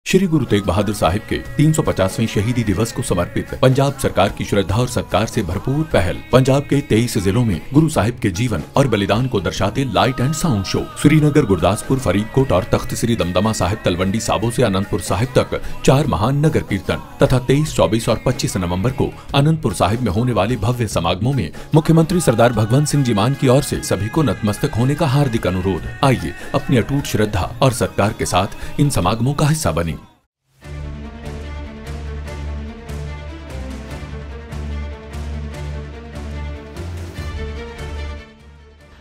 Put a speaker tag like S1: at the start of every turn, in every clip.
S1: श्री गुरु तेग बहादुर साहिब के 350वें शहीदी दिवस को समर्पित पंजाब सरकार की श्रद्धा और सत्कार से भरपूर पहल। पंजाब के 23 जिलों में गुरु साहिब के जीवन और बलिदान को दर्शाते light and sound show Srinagar, Gurdaspur, Faridkot और तख्त श्री दमदमा साहिब, तलवंडी साबो से अनंतपुर साहिब तक 4 महान नगर कीर्तन तथा 23, 24 और 25 नवम्बर को अनंतपुर साहिब में होने वाले भव्य समागमों में मुख्यमंत्री सरदार भगवंत सिंह जी मान की ओर से सभी को नतमस्तक होने का हार्दिक अनुरोध। आइए अपनी अटूट श्रद्धा और सत्कार के साथ इन समागमों का हिस्सा बने।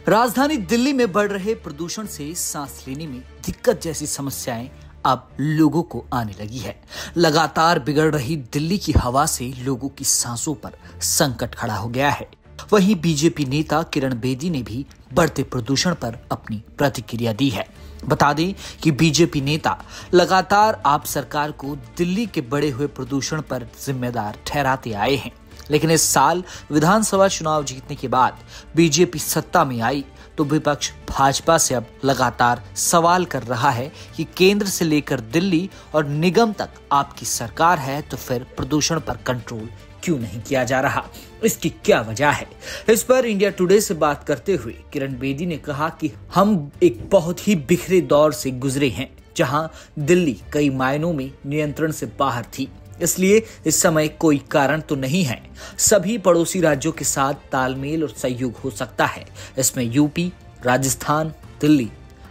S2: राजधानी दिल्ली में बढ़ रहे प्रदूषण से सांस लेने में दिक्कत जैसी समस्याएं अब लोगों को आने लगी है। लगातार बिगड़ रही दिल्ली की हवा से लोगों की सांसों पर संकट खड़ा हो गया है। वहीं बीजेपी नेता किरण बेदी ने भी बढ़ते प्रदूषण पर अपनी प्रतिक्रिया दी है। बता दें कि बीजेपी नेता लगातार आप सरकार को दिल्ली के बढ़े हुए प्रदूषण पर जिम्मेदार ठहराते आए हैं, लेकिन इस साल विधानसभा चुनाव जीतने के बाद बीजेपी सत्ता में आई तो विपक्ष भाजपा से अब लगातार सवाल कर रहा है कि केंद्र से लेकर दिल्ली और निगम तक आपकी सरकार है, तो फिर प्रदूषण पर कंट्रोल क्यों नहीं किया जा रहा, इसकी क्या वजह है। इस पर इंडिया टुडे से बात करते हुए किरण बेदी ने कहा कि हम एक बहुत ही बिखरे दौर से गुजरे हैं, जहां दिल्ली कई मायनों में नियंत्रण से बाहर थी, इसलिए इस समय कोई कारण तो नहीं है। सभी पड़ोसी राज्यों के साथ तालमेल और सहयोग हो सकता है। इसमें यूपी, राजस्थान, दिल्ली,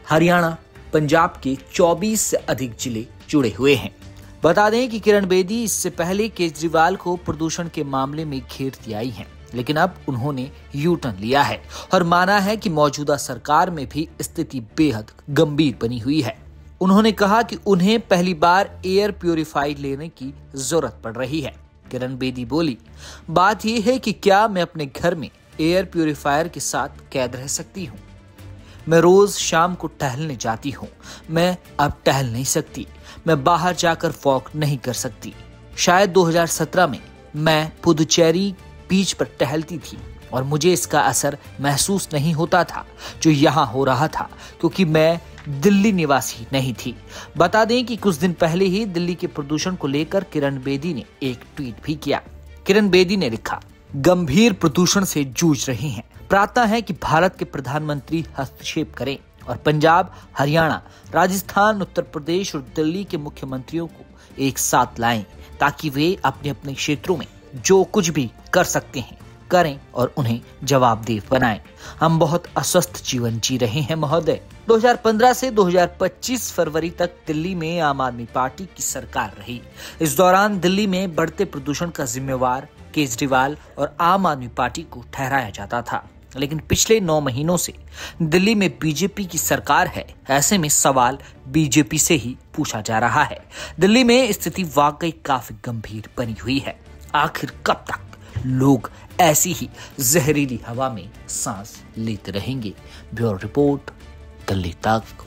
S2: हरियाणा, पंजाब के 24 से अधिक जिले जुड़े हुए हैं। बता दें कि किरण बेदी इससे पहले केजरीवाल को प्रदूषण के मामले में घेरती आई हैं, लेकिन अब उन्होंने यू टर्न लिया है और माना है कि मौजूदा सरकार में भी स्थिति बेहद गंभीर बनी हुई है। उन्होंने कहा कि उन्हें पहली बार एयर प्यूरिफायर लेने की जरूरत पड़ रही है। किरण बेदी बोली, बात यह है कि क्या मैं अपने घर में एयर प्यूरिफायर के साथ कैद रह सकती हूँ? मैं रोज शाम को टहलने जाती हूँ, मैं अब टहल नहीं सकती। मैं बाहर जाकर वॉक नहीं कर सकती। शायद 2017 में मैं पुदुचेरी बीच पर टहलती थी और मुझे इसका असर महसूस नहीं होता था जो यहाँ हो रहा था, क्योंकि मैं दिल्ली निवासी नहीं थी। बता दें कि कुछ दिन पहले ही दिल्ली के प्रदूषण को लेकर किरण बेदी ने एक ट्वीट भी किया। किरण बेदी ने लिखा, गंभीर प्रदूषण से जूझ रहे हैं, प्रार्थना है कि भारत के प्रधानमंत्री हस्तक्षेप करें और पंजाब, हरियाणा, राजस्थान, उत्तर प्रदेश और दिल्ली के मुख्यमंत्रियों को एक साथ लाएं, ताकि वे अपने अपने क्षेत्रों में जो कुछ भी कर सकते हैं करें और उन्हें जवाबदेह बनाएं। हम बहुत अस्वस्थ जीवन जी रहे हैं महोदय। 2015 से 2025 फरवरी तक दिल्ली में आम आदमी पार्टी की सरकार रही। इस दौरान दिल्ली में बढ़ते प्रदूषण का जिम्मेवार केजरीवाल और आम आदमी पार्टी को ठहराया जाता था, लेकिन पिछले 9 महीनों से दिल्ली में बीजेपी की सरकार है। ऐसे में सवाल बीजेपी से ही पूछा जा रहा है। दिल्ली में स्थिति वाकई काफी गंभीर बनी हुई है। आखिर कब तक लोग ऐसी ही जहरीली हवा में सांस लेते रहेंगे? ब्यूरो रिपोर्ट, दिल्ली तक।